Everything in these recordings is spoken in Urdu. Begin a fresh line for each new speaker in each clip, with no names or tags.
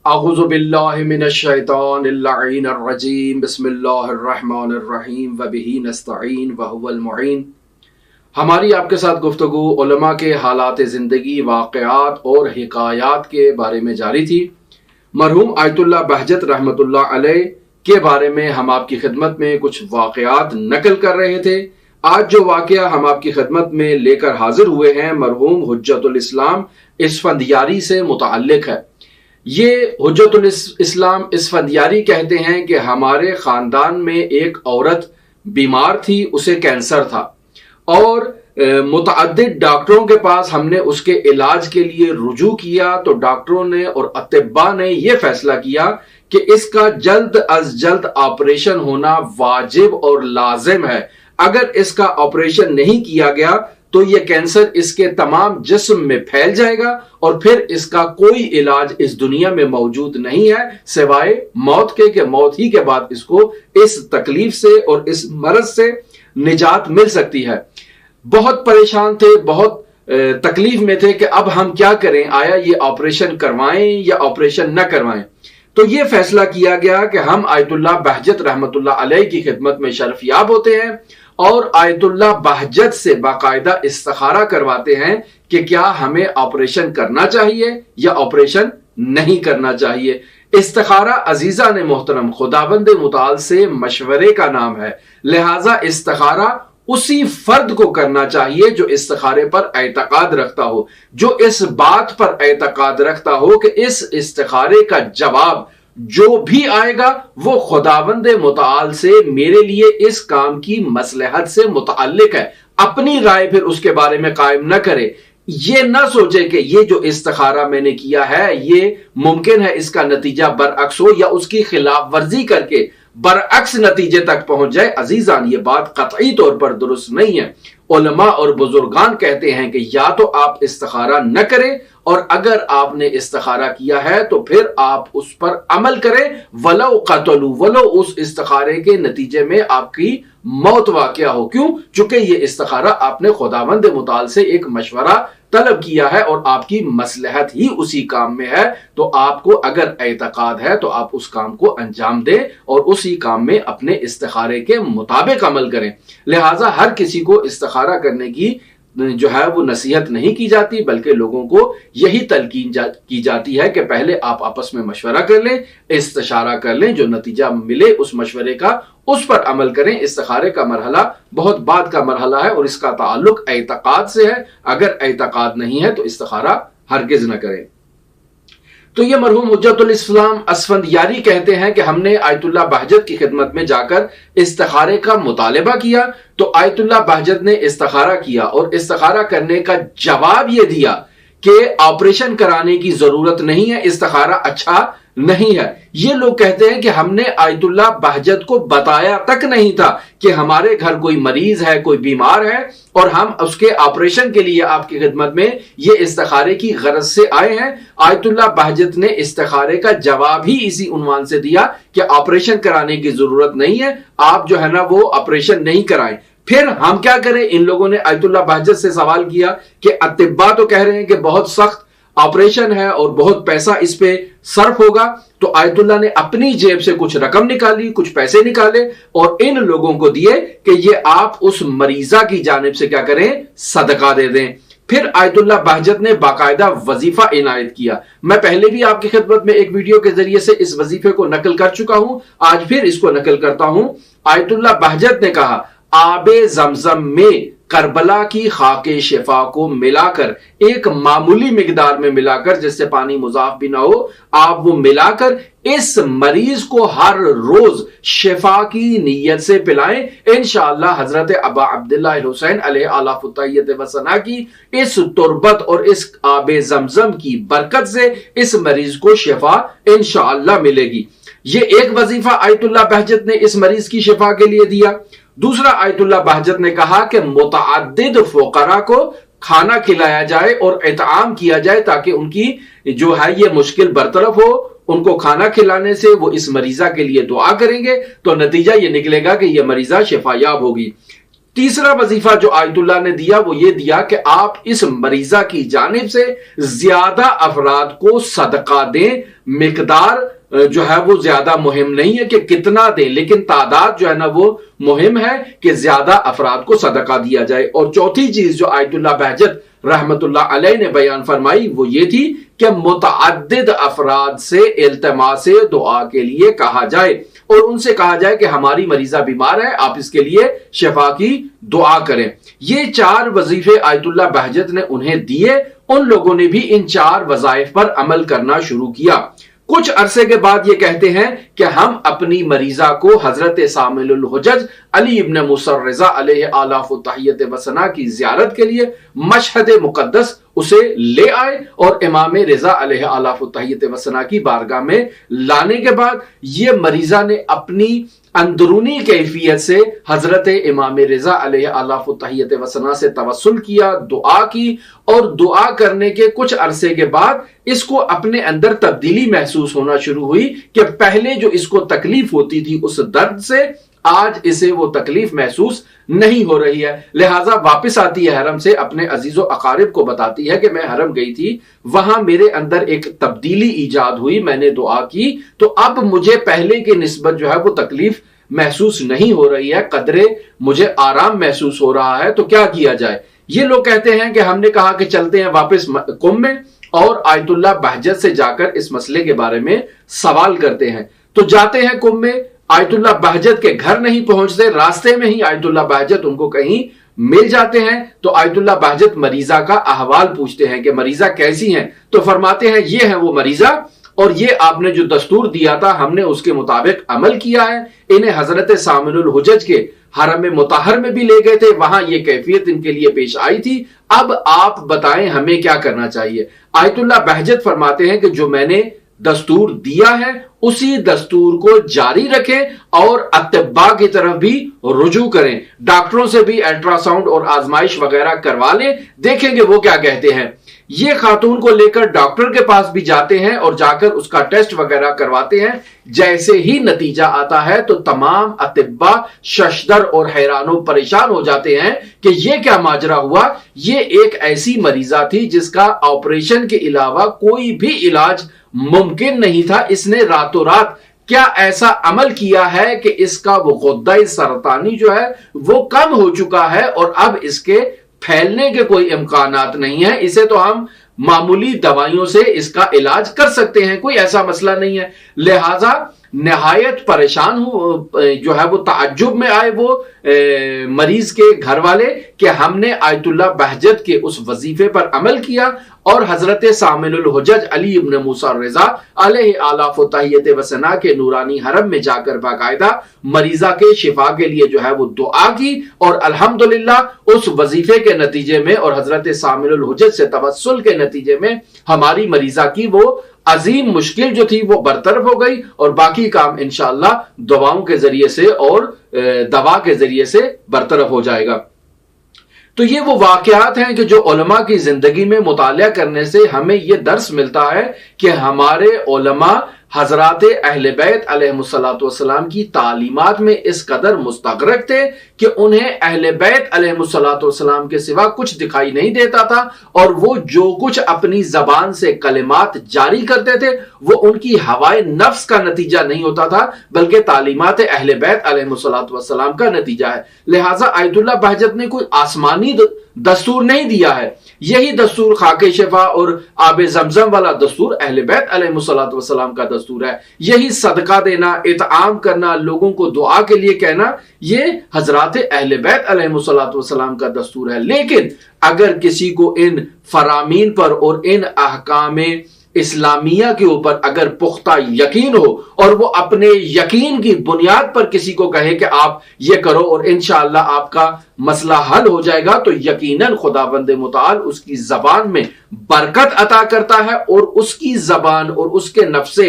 اعوذ باللہ من الشیطان اللعین الرجیم بسم اللہ الرحمن الرحیم وبہ نستعین وہو المعین۔ ہماری آپ کے ساتھ گفتگو علماء کے حالات زندگی، واقعات اور حکایات کے بارے میں جاری تھی۔ مرحوم آیت اللہ بہجت رحمۃ اللہ علیہ کے بارے میں ہم آپ کی خدمت میں کچھ واقعات نقل کر رہے تھے۔ آج جو واقعہ ہم آپ کی خدمت میں لے کر حاضر ہوئے ہیں مرحوم حجت الاسلام اسفندیاری سے متعلق ہے۔ یہ حجت الاسلام اسفندیاری کہتے ہیں کہ ہمارے خاندان میں ایک عورت بیمار تھی، اسے کینسر تھا، اور متعدد ڈاکٹروں کے پاس ہم نے اس کے علاج کے لیے رجوع کیا تو ڈاکٹروں نے اور اطباء نے یہ فیصلہ کیا کہ اس کا جلد از جلد آپریشن ہونا واجب اور لازم ہے۔ اگر اس کا آپریشن نہیں کیا گیا تو یہ کینسر اس کے تمام جسم میں پھیل جائے گا اور پھر اس کا کوئی علاج اس دنیا میں موجود نہیں ہے سوائے موت کے، کہ موت ہی کے بعد اس کو اس تکلیف سے اور اس مرض سے نجات مل سکتی ہے۔ بہت پریشان تھے، بہت تکلیف میں تھے کہ اب ہم کیا کریں، آیا یہ آپریشن کروائیں یا آپریشن نہ کروائیں۔ تو یہ فیصلہ کیا گیا کہ ہم آیت اللہ بہجت رحمۃ اللہ علیہ کی خدمت میں شرف یاب ہوتے ہیں اور آیت اللہ بہجت سے باقاعدہ استخارہ کرواتے ہیں کہ کیا ہمیں آپریشن کرنا چاہیے یا آپریشن نہیں کرنا چاہیے۔ استخارہ عزیزان محترم خداوند متعال سے مشورے کا نام ہے، لہٰذا استخارہ اسی فرد کو کرنا چاہیے جو استخارے پر اعتقاد رکھتا ہو، جو اس بات پر اعتقاد رکھتا ہو کہ اس استخارے کا جواب جو بھی آئے گا وہ خداوند متعال سے میرے لیے اس کام کی مصلحت سے متعلق ہے۔ اپنی رائے پھر اس کے بارے میں قائم نہ کرے، یہ نہ سوچے کہ یہ جو استخارہ میں نے کیا ہے یہ ممکن ہے اس کا نتیجہ برعکس ہو یا اس کی خلاف ورزی کر کے برعکس نتیجے تک پہنچ جائے۔ عزیزان، یہ بات قطعی طور پر درست نہیں ہے۔ علماء اور بزرگان کہتے ہیں کہ یا تو آپ استخارہ نہ کریں، اور اگر آپ نے استخارہ کیا ہے تو پھر آپ اس پر عمل کریں، ولو قتلوا، ولو اس استخارے کے نتیجے میں آپ کی موت واقع ہو۔ کیوں؟ چونکہ یہ استخارہ آپ نے خداوند متعال سے ایک مشورہ طلب کیا ہے اور آپ کی مصلحت ہی اسی کام میں ہے، تو آپ کو اگر اعتقاد ہے تو آپ اس کام کو انجام دیں اور اسی کام میں اپنے استخارے کے مطابق عمل کریں۔ لہٰذا ہر کسی کو استخارہ کرنے کی جو ہے وہ نصیحت نہیں کی جاتی، بلکہ لوگوں کو یہی تلقین کی جاتی ہے کہ پہلے آپ آپس میں مشورہ کر لیں، استشارہ کر لیں، جو نتیجہ ملے اس مشورے کا اس پر عمل کریں۔ استخارے کا مرحلہ بہت بعد کا مرحلہ ہے اور اس کا تعلق اعتقاد سے ہے۔ اگر اعتقاد نہیں ہے تو استخارہ ہرگز نہ کریں۔ تو یہ مرحوم حجت الاسلام اسفندیاری کہتے ہیں کہ ہم نے آیت اللہ بہجت کی خدمت میں جا کر استخارے کا مطالبہ کیا تو آیت اللہ بہجت نے استخارہ کیا اور استخارہ کرنے کا جواب یہ دیا کہ آپریشن کرانے کی ضرورت نہیں ہے، استخارہ اچھا نہیں ہے۔ یہ لوگ کہتے ہیں کہ ہم نے آیت اللہ بہجت کو بتایا تک نہیں تھا کہ ہمارے گھر کوئی مریض ہے، کوئی بیمار ہے اور ہم اس کے آپریشن کے لیے آپ کی خدمت میں یہ استخارے کی غرض سے آئے ہیں۔ آیت اللہ بہجت نے استخارے کا جواب ہی اسی عنوان سے دیا کہ آپریشن کرانے کی ضرورت نہیں ہے، آپ جو ہے نا وہ آپریشن نہیں کرائیں۔ پھر ہم کیا کریں؟ ان لوگوں نے آیت اللہ بہجت سے سوال کیا کہ اطباء تو کہہ رہے ہیں کہ بہت سخت آپریشن ہے اور بہت پیسہ اس پہ صرف ہوگا، تو آیت اللہ نے اپنی جیب سے کچھ رقم نکالی، کچھ پیسے نکالے اور ان لوگوں کو دیے کہ یہ آپ اس مریضہ کی جانب سے کیا کریں؟ صدقہ دے دیں۔ پھر آیت اللہ بہجت نے باقاعدہ وظیفہ عنایت کیا۔ میں پہلے بھی آپ کی خدمت میں ایک ویڈیو کے ذریعے سے اس وظیفے کو نقل کر چکا ہوں، آج پھر اس کو نقل کرتا ہوں۔ آیت اللہ بہجت نے کہا آب زمزم میں کربلا کی خاک شفا کو ملا کر، ایک معمولی مقدار میں ملا کر، جس سے پانی مضاف بھی نہ ہو، آپ وہ ملا کر اس مریض کو ہر روز شفا کی نیت سے پلائیں۔ انشاءاللہ حضرت ابا عبداللہ حسین علیہ آلاف الطیبۃ و ثنا کی اس تربت اور اس آب زمزم کی برکت سے اس مریض کو شفا انشاءاللہ ملے گی۔ یہ ایک وظیفہ آیت اللہ بہجت نے اس مریض کی شفا کے لیے دیا۔ دوسرا آیت اللہ بہجت نے کہا کہ متعدد فقراء کو کھانا کھلایا جائے اور اطعام کیا جائے تاکہ ان کی جو ہے یہ مشکل برطرف ہو۔ ان کو کھانا کھلانے سے وہ اس مریضہ کے لیے دعا کریں گے تو نتیجہ یہ نکلے گا کہ یہ مریضہ شفا یاب ہوگی۔ تیسرا وظیفہ جو آیت اللہ نے دیا وہ یہ دیا کہ آپ اس مریضہ کی جانب سے زیادہ افراد کو صدقہ دیں. مقدار جو ہے وہ زیادہ مہم نہیں ہے کہ کتنا دیں، لیکن تعداد جو ہے نا وہ مہم ہے کہ زیادہ افراد کو صدقہ دیا جائے. اور چوتھی چیز جو آیت اللہ بہجت رحمت اللہ علیہ نے بیان فرمائی وہ یہ تھی کہ متعدد افراد سے التماس دعا کے لیے کہا جائے اور ان سے کہا جائے کہ ہماری مریضہ بیمار ہے، آپ اس کے لیے شفا کی دعا کریں. یہ 4 وظیفے آیت اللہ بہجت نے انہیں دیے. ان لوگوں نے بھی ان 4 وظائف پر عمل کرنا شروع کیا. کچھ عرصے کے بعد یہ کہتے ہیں کہ ہم اپنی مریضہ کو حضرت سامل الحجج علی ابن موسیٰ الرضا علیہ آلاف و تحیت و ثنا کی زیارت کے لیے مشہد مقدس اسے لے آئے اور امام رضا علیہ آلاف و تحیت و ثنا کی بارگاہ میں لانے کے بعد یہ مریضہ نے اپنی اندرونی کیفیت سے حضرت امام رضا علیہ آلاف و تحیت و ثنا سے توسل کیا، دعا کی، اور دعا کرنے کے کچھ عرصے کے بعد اس کو اپنے اندر تبدیلی محسوس ہونا شروع ہوئی کہ پہلے جو اس کو تکلیف ہوتی تھی اس درد سے آج اسے وہ تکلیف محسوس نہیں ہو رہی ہے. لہٰذا واپس آتی ہے حرم سے، اپنے عزیز و اقارب کو بتاتی ہے کہ میں حرم گئی تھی، وہاں میرے اندر ایک تبدیلی ایجاد ہوئی، میں نے دعا کی تو اب مجھے پہلے کی نسبت جو ہے وہ تکلیف محسوس نہیں ہو رہی ہے، قدرے مجھے آرام محسوس ہو رہا ہے. تو کیا کیا جائے؟ یہ لوگ کہتے ہیں کہ ہم نے کہا کہ چلتے ہیں واپس قم میں اور آیت اللہ بہجت سے جا کر اس مسئلے کے بارے میں سوال کرتے ہیں. تو جاتے ہیں قم میں، آیت اللہ بہجت کے گھر نہیں پہنچتے، راستے میں ہی آیت اللہ بہجت ان کو کہیں مل جاتے ہیں. تو آیت اللہ بہجت مریضہ کا احوال پوچھتے ہیں کہ مریضہ کیسی ہیں؟ تو فرماتے ہیں یہ ہے وہ مریضہ اور یہ آپ نے جو دستور دیا تھا ہم نے اس کے مطابق عمل کیا ہے. انہیں حضرت سامن الحجج کے حرم مطہر میں بھی لے گئے تھے، وہاں یہ کیفیت ان کے لیے پیش آئی تھی. اب آپ بتائیں ہمیں کیا کرنا چاہیے؟ آیت اللہ بہجت فرماتے ہیں کہ جو میں نے دستور دیا ہے اسی دستور کو جاری رکھیں اور اطباء کی طرف بھی رجوع کریں، ڈاکٹروں سے بھی الٹرا ساؤنڈ اور آزمائش وغیرہ کروا لیں، دیکھیں گے وہ کیا کہتے ہیں. یہ خاتون کو لے کر ڈاکٹر کے پاس بھی جاتے ہیں اور جا کر اس کا ٹیسٹ وغیرہ کرواتے ہیں. جیسے ہی نتیجہ آتا ہے تو تمام اطباء ششدر اور حیران و پریشان ہو جاتے ہیں کہ یہ کیا ماجرا ہوا. یہ ایک ایسی مریضہ تھی جس کا آپریشن کے علاوہ کوئی بھی علاج ممکن نہیں تھا. اس نے راتوں رات کیا ایسا عمل کیا ہے کہ اس کا وہ غدہ سرطانی جو ہے وہ کم ہو چکا ہے اور اب اس کے پھیلنے کے کوئی امکانات نہیں ہیں. اسے تو ہم معمولی دوائیوں سے اس کا علاج کر سکتے ہیں، کوئی ایسا مسئلہ نہیں ہے. لہٰذا نہایت پریشان جو ہے وہ تعجب میں آئے وہ مریض کے گھر والے کہ ہم نے آیت اللہ بہجت کے اس وظیفے پر عمل کیا اور حضرت سامن الحجج علی ابن موسیٰ الرضا علیہ آلاف و تحیت و ثنا کے نورانی حرم میں جا کر باقاعدہ مریضہ کے شفا کے لیے جو ہے وہ دعا کی اور الحمدللہ اس وظیفے کے نتیجے میں اور حضرت سامن الحجج سے توسل کے نتیجے میں ہماری مریضہ کی وہ عظیم مشکل جو تھی وہ برطرف ہو گئی اور باقی کام انشاءاللہ دواؤں کے ذریعے سے اور دوا کے ذریعے سے برطرف ہو جائے گا. تو یہ وہ واقعات ہیں کہ جو علماء کی زندگی میں مطالعہ کرنے سے ہمیں یہ درس ملتا ہے کہ ہمارے علماء حضرات اہل بیت علیہ السلام کی تعلیمات میں اس قدر مستغرق تھے کہ انہیں اہل بیت علیہ السلام کے سوا کچھ دکھائی نہیں دیتا تھا اور وہ جو کچھ اپنی زبان سے کلمات جاری کرتے تھے وہ ان کی ہوائے نفس کا نتیجہ نہیں ہوتا تھا بلکہ تعلیمات اہل بیت علیہ السلام کا نتیجہ ہے. لہٰذا آیت اللہ بہجت نے کوئی آسمانی دستور نہیں دیا ہے، یہی دستور خاک شفا اور آب زمزم والا دستور اہل بیت علیہ السلام کا دستور ہے. یہی صدقہ دینا، اطعام کرنا، لوگوں کو دعا کے لیے کہنا، یہ حضرات اہل بیت علیہ السلام کا دستور ہے. لیکن اگر کسی کو ان فرامین پر اور ان احکام اسلامیہ کے اوپر اگر پختہ یقین ہو اور وہ اپنے یقین کی بنیاد پر کسی کو کہے کہ آپ یہ کرو اور انشاءاللہ آپ کا مسئلہ حل ہو جائے گا تو یقیناً خداوند متعال اس کی زبان میں برکت عطا کرتا ہے اور اس کی زبان اور اس کے نفس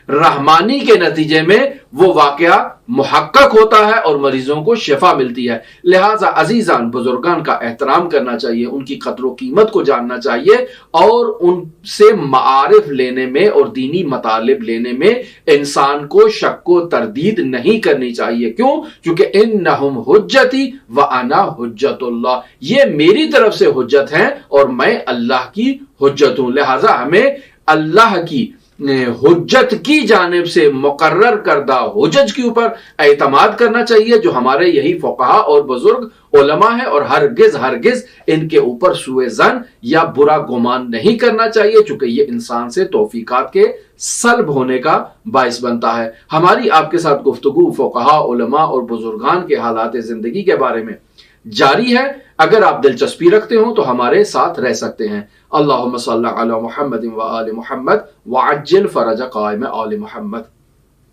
رحمانی کے نتیجے میں وہ واقعہ محقق ہوتا ہے اور مریضوں کو شفا ملتی ہے. لہٰذا عزیزان بزرگان کا احترام کرنا چاہیے، ان کی قدر و قیمت کو جاننا چاہیے اور ان سے معارف لینے میں اور دینی مطالب لینے میں انسان کو شک و تردید نہیں کرنی چاہیے. کیوں؟ کیونکہ انہم حجتی وانا انا حجت اللہ، یہ میری طرف سے حجت ہیں اور میں اللہ کی حجت ہوں۔ لہٰذا ہمیں اللہ کی حجت کی جانب سے مقرر کردہ حجج کے اوپر اعتماد کرنا چاہیے، جو ہمارے یہی فقہا اور بزرگ علماء ہیں، اور ہرگز ان کے اوپر سوء ظن یا برا گمان نہیں کرنا چاہیے، چونکہ یہ انسان سے توفیقات کے سلب ہونے کا باعث بنتا ہے۔ ہماری آپ کے ساتھ گفتگو فقہا، علماء اور بزرگان کے حالات زندگی کے بارے میں جاری ہے۔ اگر آپ دلچسپی رکھتے ہوں تو ہمارے ساتھ رہ سکتے ہیں۔ اللہم صلی علی محمد و آل محمد وعجل فرج قائم آل محمد۔